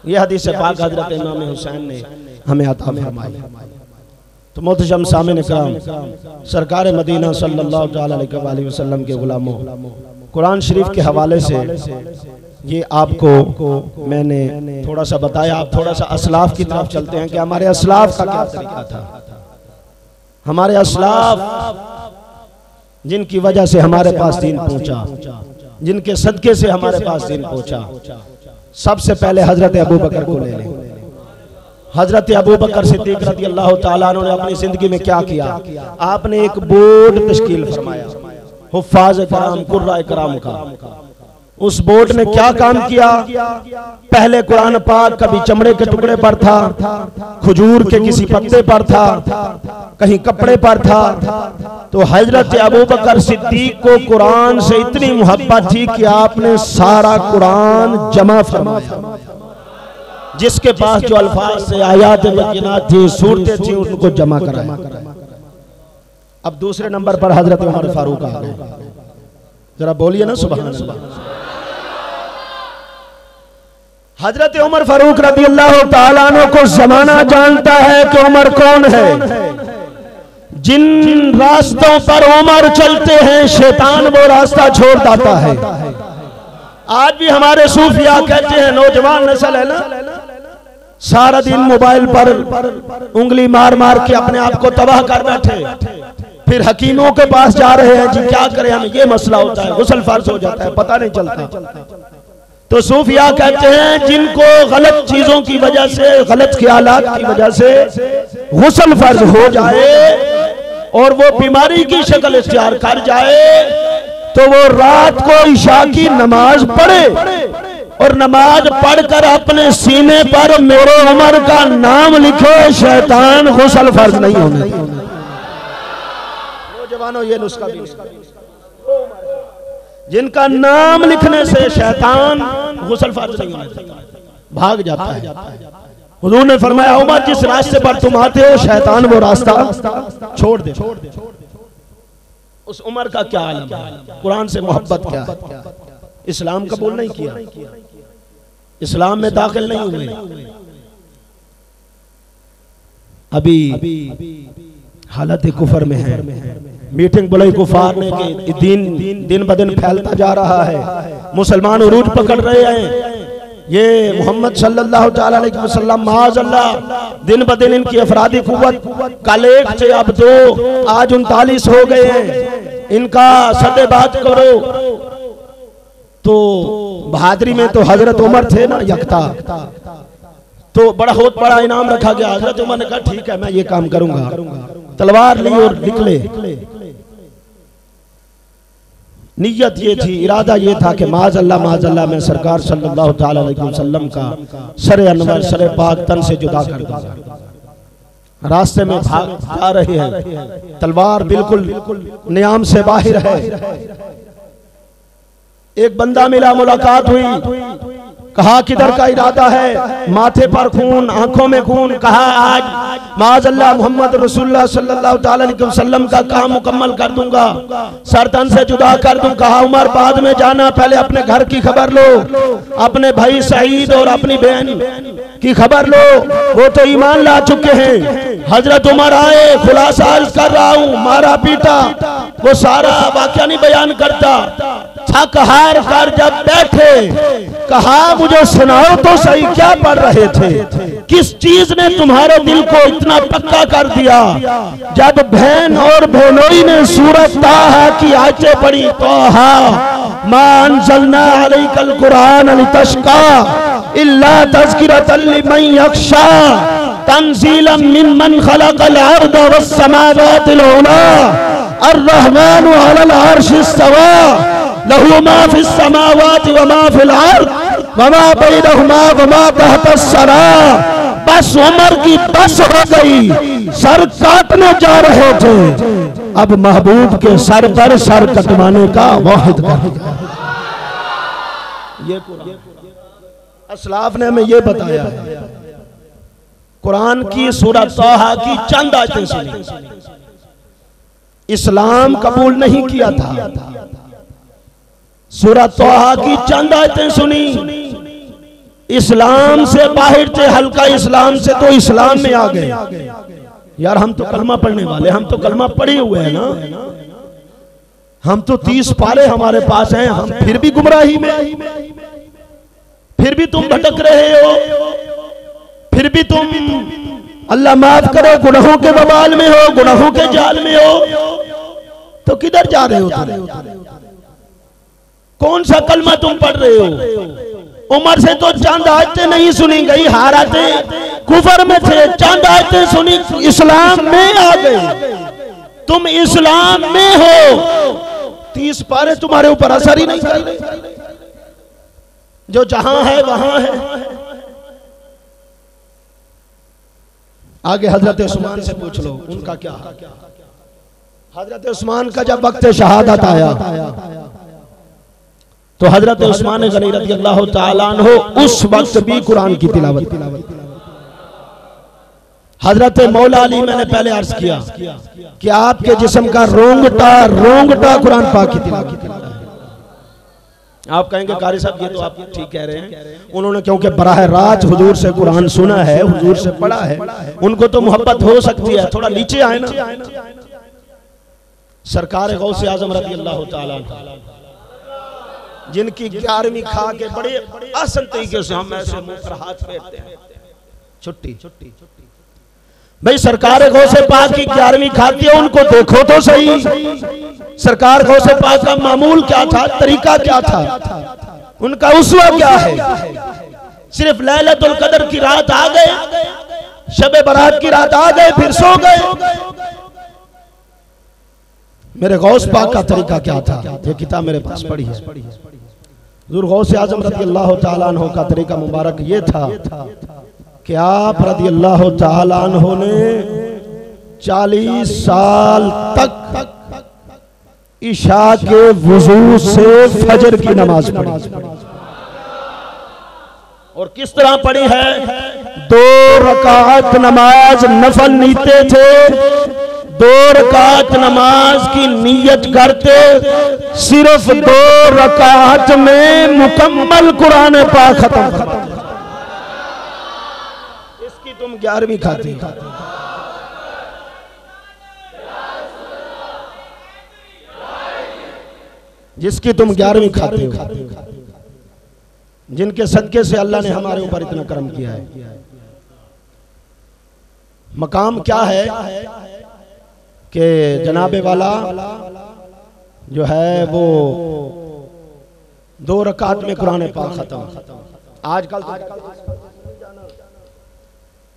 यह हदीस पाक हजरत इमाम हुसैन ने हमें अता फरमाई। तो मोहतरम सामईन इकराम, सरकार मदीना सल्लल्लाहु अलैहि वसल्लम के गुलामों, कुरान शरीफ के हवाले से ये आपको मैंने थोड़ा सा बताया। आप थोड़ा सा असलाफ की तरफ चलते हैं कि हमारे असलाफ का क्या तरीका था। हमारे असलाफ जिनकी वजह से हमारे पास दीन पहुंचा, जिनके सदके से हमारे पास दीन पहुंचा, सबसे पहले हजरत अबू बकर को ले लें। हजरत अबू बकर सिद्दीक रज़ी अल्लाह ताला अन्हु ने अपनी जिंदगी में क्या किया? आपने एक बोर्ड तश्कील फरमाया, हुफ्फाज़ कराम, कुर्रा कराम का। उस बोर्ड ने क्या काम किया? पहले कुरान पाक कभी चमड़े के टुकड़े पर था, खजूर के किसी पत्ते पर था, कहीं कपड़े पर था। तो हजरत अबू बकर सिद्दीक को कुरान से इतनी मोहब्बत थी कि आपने सारा कुरान जमा फरमाया। जिसके पास जो अल्फाज से आयात बय्यिनात थी, सूरतें थी, उनको जमा कराया। अब दूसरे नंबर पर हजरत उमर फारूक आ गए। जरा बोलिए ना सुभान अल्लाह। हजरत उमर फारूक रज़ी अल्लाह ताला अन्हु को जमाना जानता है कि उमर कौन है। जिन रास्तों पर उमर चलते हैं, शैतान वो रास्ता छोड़ देता है। आज भी हमारे सूफिया कहते हैं, नौजवान नस्ल है ना, सारा दिन मोबाइल पर उंगली मार मार के अपने आप को तबाह कर बैठे, फिर हकीमों के पास जा रहे हैं, जी क्या करें, हमें ये मसला होता है, गुस्ल फर्ज हो जाता है, पता नहीं चलता। तो सूफिया कहते हैं जिनको गलत चीजों की वजह से, गलत ख्यालात की वजह से गुस्ल फर्ज हो जाए और वो बीमारी की शक्ल इख्तियार कर जाए, तो वो रात को इशा की नमाज पढ़े और नमाज पढ़कर अपने सीने पर मेरे उमर का नाम लिखे, शैतान गुस्ल फर्ज नहीं होने। नौजवानों, ये नुस्खा भी जिनका नाम लिखने से शैतान गुस्ल फर्ज नहीं होता, भाग जाता है। हुजूर ने फरमाया, उमर जिस रास्ते पर तुम आते हो, शैतान वो रास्ता छोड़ दे। उस उमर का क्या आलम है, कुरान से मोहब्बत क्या है, इस्लाम कबूल नहीं किया, इस्लाम में दाखिल नहीं हुए, अभी हालत कुफर में है। मीटिंग बुलाई कुफार ने कि दिन ब दिन फैलता जा रहा है, मुसलमान उरूज पकड़ रहे हैं। ये मोहम्मद सल्लल्लाहु अलैहि वसल्लम माअज़ल्लाह दिन ब दिन इनकी अफरादी कुव्वत कल 1 थे, अब 2, आज 39 हो गए हैं। इनका सद्देबाज करो। तो बहादुरी में तो हजरत उमर थे ना यकता, तो बहुत बड़ा इनाम रखा गया। हजरत उमर ने कहा ठीक है, मैं ये काम करूंगा। तलवार ली और निकले। नियत ये थी, इरादा ये था कि माज़अल्लाह मैं सरकार सल्लल्लाहु ताला अलैहि वसल्लम का सरे अनवर, सरे पाक तन से जुदा कर दूंगा। रास्ते में भाग जा रहे हैं, तलवार बिल्कुल नियाम से बाहर है। एक बंदा मिला, मुलाकात हुई, कहा किधर का इरादा है? माथे पर खून, आंखों में खून। कहा आज माज़अल्लाह मोहम्मद रसूलुल्लाह सल्लल्लाहु ताला अलैहि वसल्लम का काम मुकम्मल कर दूंगा, सरतन से जुदा कर दूं। कहा उमर बाद में जाना, पहले अपने घर की खबर लो, अपने भाई सईद और अपनी बहन की खबर लो, वो तो ईमान ला चुके हैं। हजरत उमर आए, खुलासा कर रहा हूँ, मारा पीटा, वो सारा वाकया नहीं बयान करता। थक हार कर जब बैठे, कहा मुझे सुनाओ तो सही, क्या पढ़ रहे थे, किस चीज ने तुम्हारे दिल को इतना पक्का कर दिया? जब बहन और बहनोई ने सूरत ताहा की आयतें पढ़ी, ताहा मा अंज़लना अलैकल कुरान लितश्का इल्ला तज़किरतन लिमन यख्शा तंज़ीलन मिम्मन खलक़ल अर्द वस समावातिल उला अर्रहमानु अलल अर्शि इस्तवा लहू मा फिस समावाति व मा फिल अर्द व मा बैनहुमा व मा तहतस सरा। बस उमर की बस हो गई, सर काटने जा रहे थे, अब महबूब के सर पर सर कटवाने का वाहिद कर दिया। ये असलाफ ने हमें ये बताया है। कुरान की सूरह ताहा की चंद आयतें सुनी, इस्लाम कबूल नहीं किया था। सूरह ताहा की चंद आयतें सुनी, इस्लाम से बाहर थे, हल्का इस्लाम से तो इस्लाम में आ गए। यार हम तो कलमा पढ़ने वाले, हम तो कलमा पढ़े हुए हैं ना, हम तो 30 पारे हमारे पास हैं, हम फिर भी गुमराही में, फिर भी तुम भटक रहे हो, फिर भी तुम अल्लाह माफ करे गुनाहों के बवाल में हो, गुनाहों के जाल में हो, तो किधर जा रहे हो तुम? कौन सा कलमा तुम पढ़ रहे हो? उमर से तो चंद आयतें नहीं सुनी गई, हाराते कुफर में थे, चंद आयतें सुनी, इस्लाम में आ गए, तुम इस्लाम में हो, 30 पारे तुम्हारे ऊपर असर ही नहीं कर रहे, जो जहां है वहां है। आगे हजरत उस्मान से पूछ लो उनका क्या। हजरत उस्मान का जब वक्त शहादत आया तो हजरत उस्मान गनी रज़ी अल्लाह ताला अन्हु उस वक्त भी कुरान की तिलावत। हजरत मौला अली, मैंने पहले अर्ज किया कि आपके जिस्म का रोंगटा रोंगटा कुरान पाक की तिलावत। आप कहेंगे कारी साहब ये तो आप ठीक कह रहे हैं, उन्होंने क्योंकि बराह रात हुजूर से कुरान सुना है, हुजूर से पढ़ा है, उनको तो मोहब्बत हो सकती है, थोड़ा नीचे आए ना। सरकार गौसे आजम रज़ी अल्लाह ताला जिनकी 11वीं खा के बड़े आसान तरीके से हम ऐसे मुंह पर हाथ फेरते हैं, छुट्टी भाई सरकार गौसे पाक की 11वीं खाती है, उनको देखो तो सही, सरकार गौसे पाक का मामूल क्या था, तरीका क्या था, उनका उस्वा क्या है। सिर्फ लैलतुल कदर की रात आ गए, शबे बारात की रात आ गए, फिर सो गए। मेरे गौस पाक का तरीका क्या था, ये किताब मेरे पास पड़ी है। हुजूर गौसे आजम रज़ी अल्लाह ताला अन्हु का तरीका मुबारक ये था कि आप रज़ी अल्लाह ताला अन्हु ने 40 साल तक इशा के वुजू से फजर की नमाज पढ़ी। और किस तरह पढ़ी है? 2 रकात नमाज नफल नीते थे, 2 रकात नमाज की नीयत करते, सिर्फ 2 रकात में मुकम्मल कुरान पाक खत्म करते। इसकी तुम 11वीं खाती हो। जिसकी तुम 11वीं खाते हो, जिनके सदके से अल्लाह ने हमारे ऊपर इतना करम किया है। मकाम क्या है कि जनाबे वाला जो है वो 2 रकात में कुरान पाक खत्म। आजकल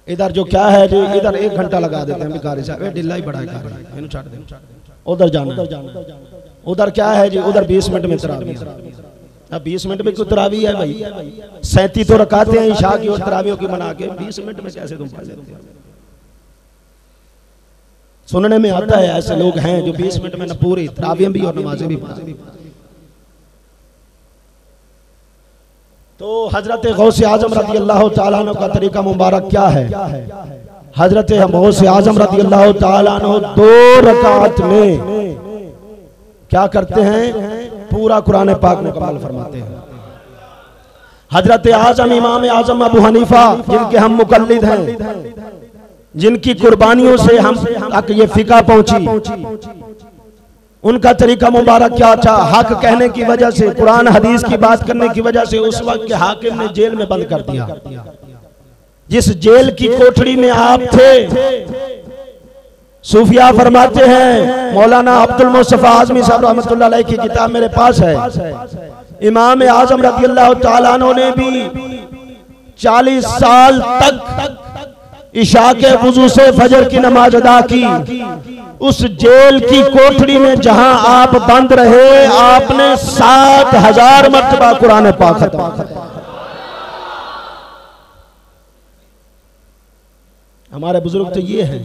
इधर जो क्या है जी, इधर 1 घंटा लगा देते हैं भिखारी साहब, ढिल्ला ही बड़ा है, उधर जाना, उधर क्या है जी, उधर 20 मिनट में तरावी। अब 20 मिनट में क्यों तरावी है भाई? 37 तो रकाते हैं ईशा की और तरावियों की बना के 20 मिनट में कैसे तुम पढ़ लेते हो? सुनने में आता है ऐसे लोग हैं जो 20 मिनट में न पूरी तरावियां भी और नमाजें भी पढ़ते। तो हजरत गौसे आजम रज़ी अल्लाह ताला अन्हु का तरीका मुबारक क्या है? हजरत गौसे आजम रज़ी अल्लाह ताला अन्हु 2 रकात में क्या करते हैं? पूरा कुरान पाक मुकम्मल फरमाते हैं। हजरत आजम इमाम आजम अबू हनीफा, जिनके हम मुकल्लिद हैं, जिनकी कुर्बानियों से हम तक ये फिका पहुंची, उनका तरीका मुबारक क्या था? हक कहने की वजह से, कुरान हदीस की बात करने की वजह से उस वक्त के हाकिम ने जेल में बंद कर दिया। जिस जेल की कोठरी में आप थे, सूफिया फरमाते हैं, मौलाना अब्दुल मुस्तफा आजमी साहब रहमतुल्लाह अलैह की किताब मेरे पास है, इमाम आजम रज़ी अल्लाह ताला अन्हु ने भी 40 साल तक इशा के वुजू से फजर की नमाज अदा की। उस जेल की कोठरी में जहां आप बंद रहे, आपने 7000 मरतबा कुरान पाक खत्म। हमारे बुजुर्ग तो ये है।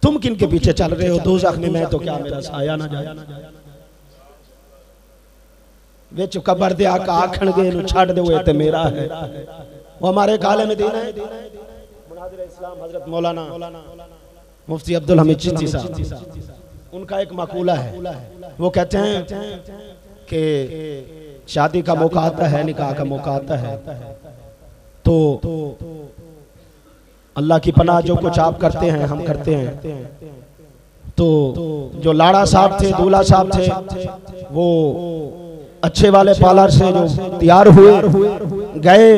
तुम किन के पीछे चल रहे हो? दोज़ख में मैं तो क्या, मेरा साया ना जाए। विच कबर दे आका आखणगे नु छड़ दे हुए ते मेरा है। वो हमारे काले में दीन है। मुनादिर इस्लाम हजरत मौलाना मुफ्ती अब्दुल हमीद चिश्ती साहब, उनका एक मकूला है। वो कहते हैं कि शादी का मौका आता है, निकाह का मौका आता है, तो अल्लाह की पनाह, जो कुछ आप करते हैं हम करते हैं। तो जो लाड़ा साहब थे, दूल्हा साहब थे, वो अच्छे वाले पार्लर से जो तैयार हुए गए,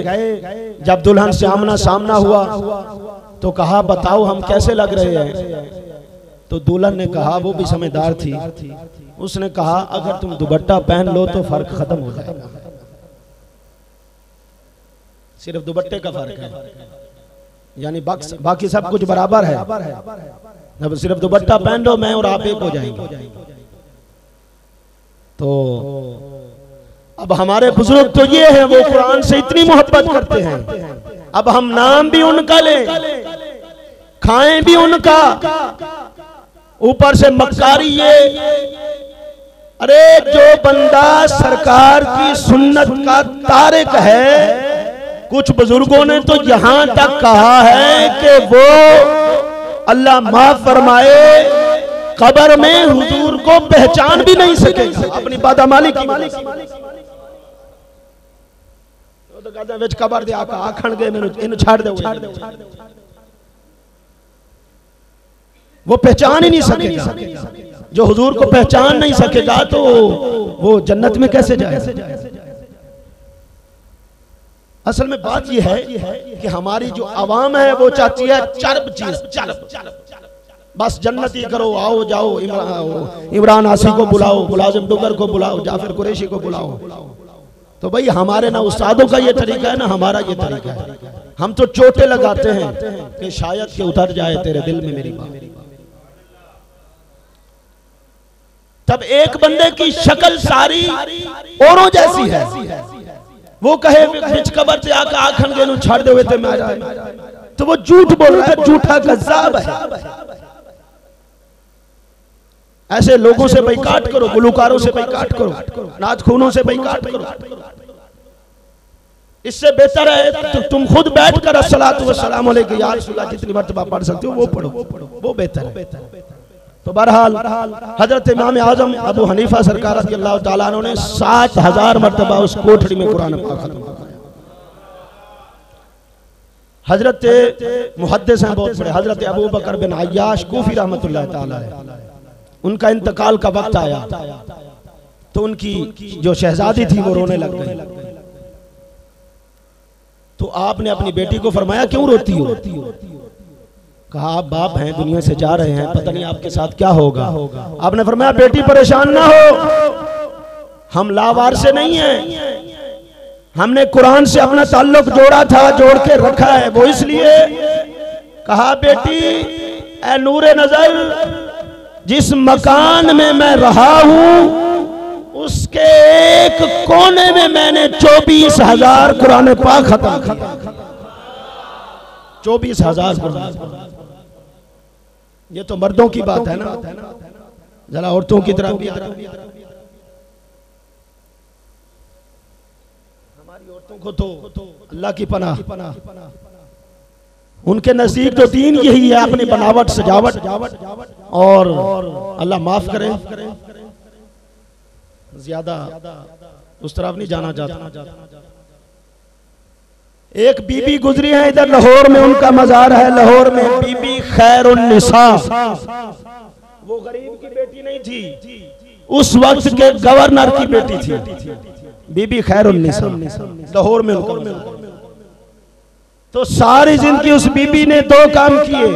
जब दुल्हन से आमना सामना हुआ तो कहा बताओ हम कैसे लग रहे हैं। तो दुल्हन ने कहा, वो भी समझदार थी, उसने कहा अगर तुम दुपट्टा पहन लो तो फर्क खत्म हो जाएगा। सिर्फ दुपट्टे का फर्क है, यानी बाकी सब कुछ बराबर है। अब सिर्फ दुपट्टा पहन लो, मैं और आप एक हो जाएंगे। तो अब हमारे बुजुर्ग तो ये हैं, वो कुरान से इतनी मोहब्बत करते हैं, अब हम नाम भी उनका लें, खाएं भी उनका, ऊपर से मक्कारी ये। अरे जो बंदा सरकार की सुन्नत का तारिक है, कुछ बुजुर्गों ने तो यहां तक कहा है कि वो अल्लाह माफ फरमाए कब्र में हुजूर को पहचान भी नहीं सकेगा अपनी बादामाली की। तो कहते हैं विच कब्र दे आका आखण गए मैनू इन छाड़ दे, वो पहचान ही नहीं सकेगा। जो हुजूर को पहचान नहीं सकेगा तो वो जन्नत में कैसे जाए। असल में बात यह है कि हमारी जो आवाम है वो चाहती है चरब चीज, चरब, बस जन्नती करो, आओ जाओ, इमरान हासी को बुलाओ, मुलाजिम डुगर को बुलाओ, जाफिर कुरैशी को बुलाओ। तो भाई हमारे ना उस्तादों का ये तरीका है ना हमारा ये तरीका है। हम तो चोटें लगाते हैं कि शायद के उतर जाए तेरे दिल में मेरी बात। तब एक बंदे की शक्ल सारी औरों जैसी है, वो कहे बिच कबर से आका आखन गेनू छाड़ दे हुए थे मैं जाए, तो वो झूठ बोल रहा है, झूठा कज़्ज़ाब है। ऐसे लोगों से बैकाट करो, गुलकारों से बैकाट करो, नात खूनों से बैकाट करो। इससे बेहतर है तो तुम खुद बैठकर अस्सलातु वस्सलामु अलैका या रसूलल्लाह जितनी मर्तबा पढ़ सकते हो वो पढ़ो, वो बेहतर है। तो बहरहाल हजरत इमाम आजम अबू हनीफा सरकार रज़ियल्लाहु ताला अन्हु ने 7000 मर्तबा उस कोठड़ी में कुरान पाक खत्म किया। हजरत मुहद्दिस हैं बहुत बड़े, हजरत अबू बकर बिन अय्याश कूफी रहमतुल्लाह ताला अलैह, उनका इंतकाल का वक्त आया तो उनकी जो शहजादी थी वो रोने लग गई। तो आपने अपनी बेटी को फरमाया क्यों रोती हो? कहा आप बाप हैं, दुनिया से जा रहे हैं, पता नहीं आपके साथ क्या होगा। आपने फरमाया बेटी परेशान ना हो, हम लावार से नहीं हैं, हमने कुरान से अपना ताल्लुक जोड़ा था, जोड़ के रखा है। वो इसलिए कहा बेटी ए नूरे नजर, जिस मकान में मैं रहा हूं उसके एक कोने में मैंने 24,000 कुरान पाक खत्म किया। 24,000 कुरान। ये तो मर्दों की बात है ना, जरा औरतों की तरफ भी। हमारी औरतों को तो अल्लाह की पनाह, उनके नजदीक तो दीन यही है, अपनी बनावट सजावट, और अल्लाह माफ करे ज्यादा उस तरफ नहीं जाना चाहता। एक बीबी गुजरी है इधर लाहौर में, उनका मजार है लाहौर में, बीबी खैरुन्निसा। वो गरीब की बेटी नहीं थी, उस वक्त के गवर्नर की बेटी थी, बीबी खैरुन्निसा लाहौर में उनका। तो सारी जिंदगी उस बीबी ने 2 काम किए,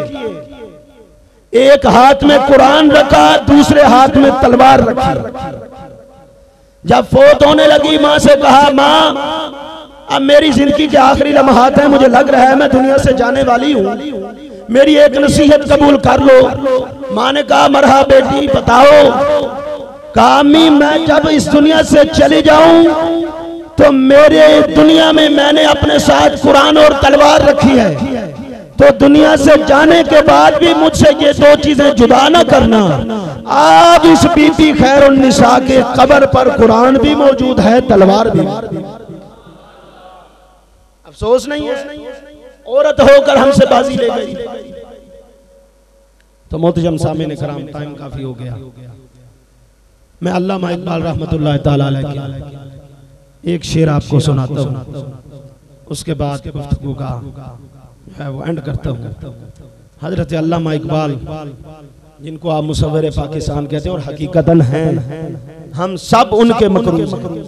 एक हाथ में कुरान रखा, दूसरे हाथ में तलवार रखी। जब फोत होने लगी मां से कहा मां अब मेरी जिंदगी के आखिरी लम्हात हैं, मुझे लग रहा है मैं दुनिया से जाने वाली हूँ, मेरी एक नसीहत कबूल कर लो। मां ने कहा मरहा बेटी बताओ। कहा अम्मी मैं जब इस दुनिया से चली जाऊं तो मेरे दुनिया में मैंने अपने साथ कुरान और तलवार रखी है, तो दुनिया से जाने के बाद भी मुझसे ये 2 चीजें जुदा न करना। आज इस बीबी खैरुन्निसा के कब्र पर कुरान भी मौजूद है, तलवार भी। अफसोस नहीं है औरत होकर हमसे बाजी ले गई। तो मोहतरम सामईन कराम टाइम काफी हो गया, मैं अल्लामा इकबाल रहमतुल्लाह ताला अलैह की एक शेर आपको सुनाता हूँ, उसके बाद गुफ्तगू का वो एंड करता हूँ। हजरत अल्लामा इकबाल जिनको आप मुसव्विर पाकिस्तान कहते हैं और हकीकतन हैं, हम सब उनके मकरूज हैं,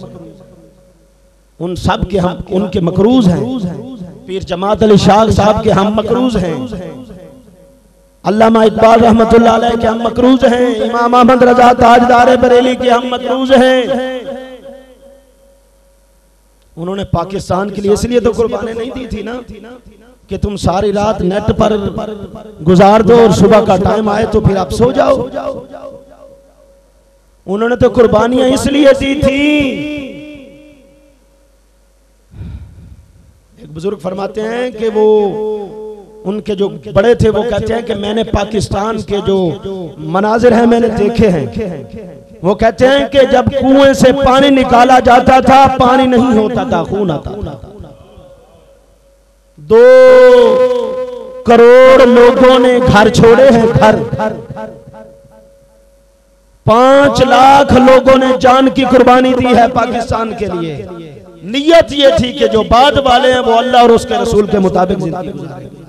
उन सब के हम उनके मकरूज हैं। पीर जमात अली शाह साहब के हम मकरूज हैं, अल्लामा इकबाल रहमतुल्लाह अलैह के हम मकरूज हैं, इमाम अहमद रजा ताजदार बरेली के हम मकरूज हैं। उन्होंने पाकिस्तान के लिए इसलिए तो कुर्बानी नहीं दी थी ना कि तुम सारी रात नेट पर गुजार दो और सुबह का टाइम आए तो फिर आप सो जाओ। उन्होंने तो कुर्बानियां इसलिए दी थी। एक बुजुर्ग फरमाते हैं कि वो उनके जो बड़े थे वो कहते हैं कि मैंने पाकिस्तान के जो मनाजिर हैं मैंने देखे हैं। वो कहते हैं कि जब कुएं से पानी निकाला जाता था पानी नहीं होता था, खून आता था। 2 करोड़ लोगों ने घर छोड़े हैं, घर 5 लाख लोगों ने जान की कुर्बानी दी है पाकिस्तान के लिए। नियत ये थी कि जो बाद वाले हैं वो अल्लाह और उसके रसूल के मुताबिक जिंदगी गुजारेंगे।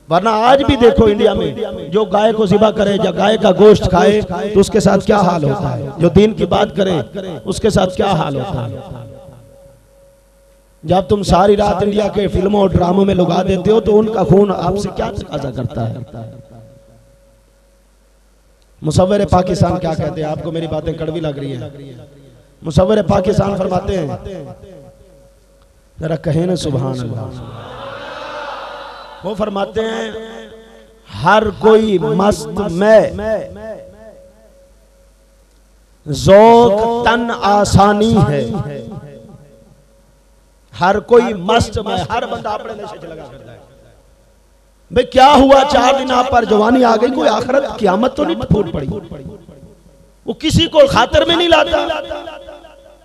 वरना आज भी देखो इंडिया में जो गाय को ज़िबा करे या गाय का गोश्त खाए तो उसके साथ क्या हाल होता है, जो दीन की बात करे उसके साथ क्या हाल होता है। जब तुम सारी रात इंडिया के फिल्मों और ड्रामों में लुगा देते हो तो उनका खून आपसे क्या तकाजा करता है। मुसव्विर पाकिस्तान क्या कहते हैं, आपको मेरी बातें कड़वी लग रही हैं। मुसव्विर पाकिस्तान फरमाते हैं, जरा कहें ना सुभान अल्लाह। वो फरमाते हैं हर कोई मस्त में ज़ौक़ तन आसानी है। हर कोई मस्त में, हर बंदा अपने नशे से लगा करता है। भाई क्या हुआ, 4 दिन आप पर जवानी आ गई, कोई आखिरत क़यामत तो नहीं फूट पड़ी। वो किसी को खातिर में नहीं लाता,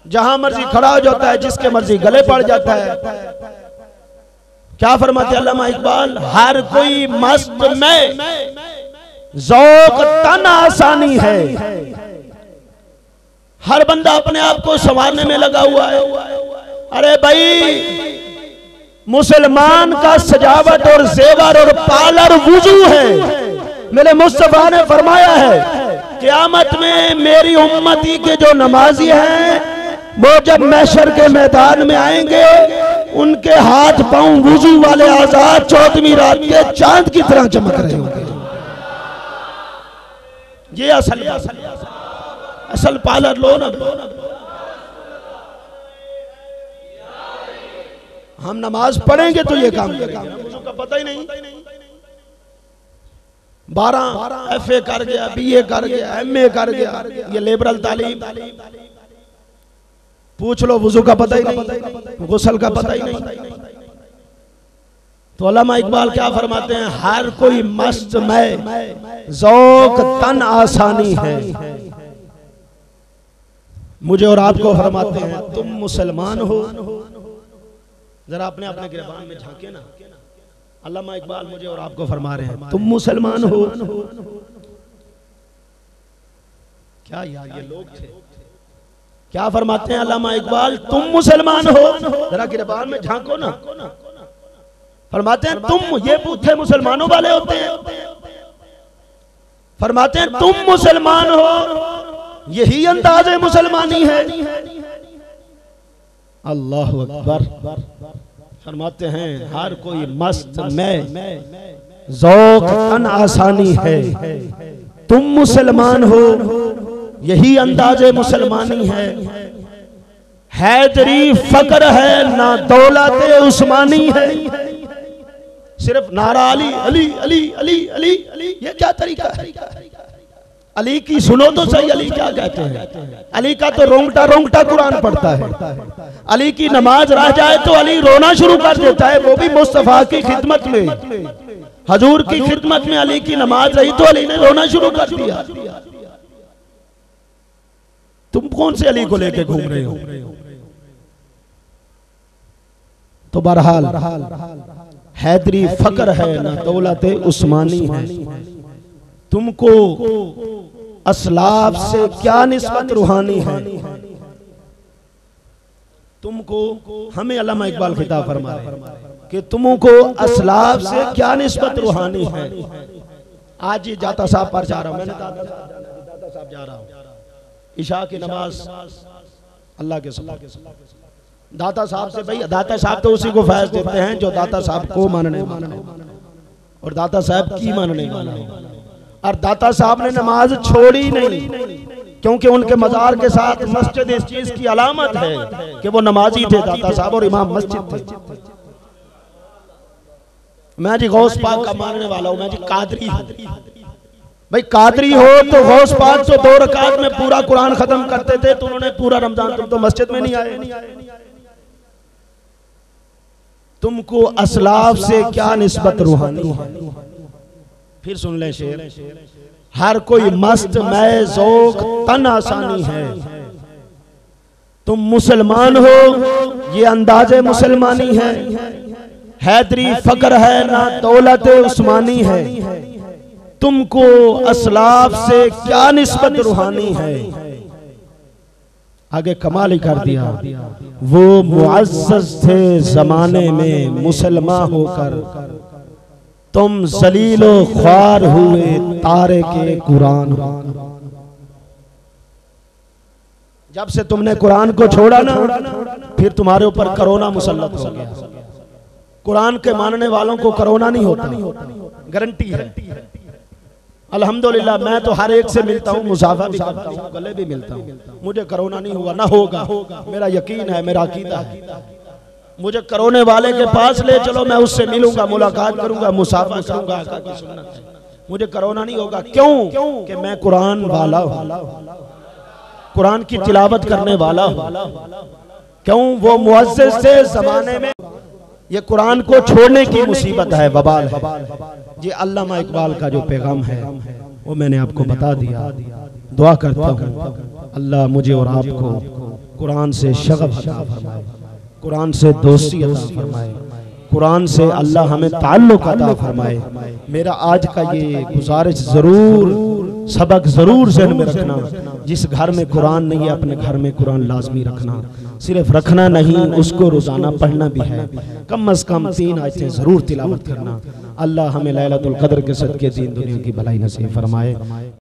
जहां मर्जी खड़ा हो जाता है, जिसके मर्जी गले पड़ जाता है। क्या फरमाते अल्लामा इकबाल, हर कोई मस्त में ज़ौक़ तन आसानी है। हर बंदा अपने आप को संवारने में लगा हुआ है। अरे भाई मुसलमान का सजावट और जेवर और पार्लर वुजू है। मेरे मुस्तफा ने फरमाया है क़यामत में मेरी उम्मती के जो नमाजी हैं वो जब महशर के मैदान में आएंगे उनके हाथ पांव वुजू वाले आजाद 14वीं रात के चांद की तरह चमक रहे होंगे। ये असल पार्लर लो ना। हम नमाज पढ़ेंगे तो ये काम करेंगे, वुजू का पता ही नहीं। 12 FA कर गया, BA कर गया, MA कर गया, ये लिबरल तालीम। पूछ लो वुजू का पता ही नहीं, गुस्ल का पता ही नहीं। तो अल्लामा इकबाल क्या फरमाते हैं, हर कोई मस्त में ज़ौक़ तन आसानी है। मुझे और आपको फरमाते हैं तुम मुसलमान हो। जरा अपने अपने गिरबान में झांके ना। अल्लामा इकबाल मुझे और आपको फरमा रहे हैं तुम मुसलमान हो। क्या यार ये लोग थे। क्या फरमाते हैं अल्लामा इकबाल, तुम मुसलमान हो। जरा गिरबान में झांको ना। फरमाते हैं तुम, ये बूथे मुसलमानों वाले होते हैं। फरमाते हैं तुम मुसलमान हो, यही अंदाज़े मुसलमानी है। अल्लाह अकबर। फरमाते हैं हर कोई मस्त में ज़ौक़ तन आसानी है। तुम मुसलमान हो, यही अंदाज़े मुसलमानी है। हैदरी फक्र है ना दौलत उस्मानी है। सिर्फ नारा अली अली अली अली अली अली, ये क्या तरीका है। अली की सुनो तो सही, अली क्या कहते हैं। अली का तो रोंगटा रोंगटा कुरान पढ़ता है। अली की नमाज रह जाए तो अली रोना शुरू कर देता है, वो भी मुस्तफा की खिदमत में। हजूर की खिदमत में अली की नमाज रही तो अली ने रोना शुरू कर दिया। तुम कौन से अली को लेके घूम रहे हो। तो बहरहाल हैदरी फक्र है ना दौलत उस्मानी है। तुमको असलाफ से क्या निस्बत रूहानी है। तुमको, हमें अल्लामा इकबाल खिताब फरमा रहे हैं कि तुमको असलाफ से क्या निस्बत रूहानी है। आज ये जाता साहब पर जा रहा हूं, मैंने दाता साहब जा रहा हूं, इशा की नमाज अल्लाह के सल्लल्लाहु दाता साहब से, भाई दाता साहब तो उसी को फैज देते हैं जो दाता साहब को मानने वाला हो और दाता साहब की मानने वाला हो। और दाता साहब ने नमाज छोड़ी नहीं, क्योंकि उनके मजार के साथ मस्जिद इस चीज की अलामत है कि वो नमाजी थे दाता साहब और इमाम मस्जिद थे। मैं जी गौस पाक का मानने वाला हूं, मैं जी कादरी हूं। भाई कादरी हो तो गौस पाक तो 2 रकात में पूरा कुरान खत्म करते थे, तो उन्होंने पूरा रमजान, तुम तो मस्जिद में नहीं आए। तुमको असलाफ से क्या निस्बत रूहानी है। फिर सुन ले शेर, हर कोई मस्त मैं ज़ौक़ तन आसानी है। तुम मुसलमान हो ये अंदाज़े मुसलमानी है, हैदरी फक्र है ना दौलत उस्मानी है। तुमको असलाफ से क्या निस्बत रूहानी है। आगे कमाल ही कर दिया, वो मुअज़्ज़ज़ थे जमाने में मुसलमान होकर, तुम ज़लीलो ख्वार हुए तारे के कुरान। जब से तुमने कुरान को छोड़ा ना, फिर तुम्हारे ऊपर कोरोना मुसल्लत हो गया। कुरान के मानने वालों को कोरोना नहीं होता, गारंटी है। अल्हम्दुलिल्लाह मैं तो हर एक से मिलता हूँ, मुसाफा भी करता हूँ, गले भी मिलता हूँ, मुझे कोरोना नहीं हुआ, ना होगा, मेरा यकीन है, मेरा अकीदा है। मुझे कोरोने वाले के पास ले चलो, मैं उससे मिलूंगा, मुलाकात करूंगा, मुसाफा करूंगा, आका की सुन्नत है। मुझे कोरोना नहीं होगा, क्यों कि मैं कुरान वाला हूँ, कुरान की तिलावत करने वाला हूँ। क्यों, वो मुअज़्ज़ज़ थे जमाने में। ये कुरान को छोड़ने की मुसीबत है, वबाल है। ये अल्लामा इकबाल का जो पैगाम है वो मैंने आपको बता दिया। दुआ करता हूँ अल्लाह मुझे और आपको कुरान से शगफ अता फरमाए, कुरान से दोस्ती अता फरमाए, कुरान से अल्लाह हमें ताल्लुक़ अता फरमाए। मेरा आज का ये गुजारिश ज़रूर, सबक ज़रूर ज़हन में रखना, जिस घर में कुरान नहीं है अपने घर में कुरान लाजमी रखना। सिर्फ रखना नहीं, उसको रोज़ाना पढ़ना भी है। कम अज़ कम 3 आयतें ज़रूर तिलावत करना। अल्लाह हमें लैलतुल क़द्र के सदक़े दीन दुनिया की भलाई नसीब फरमाए।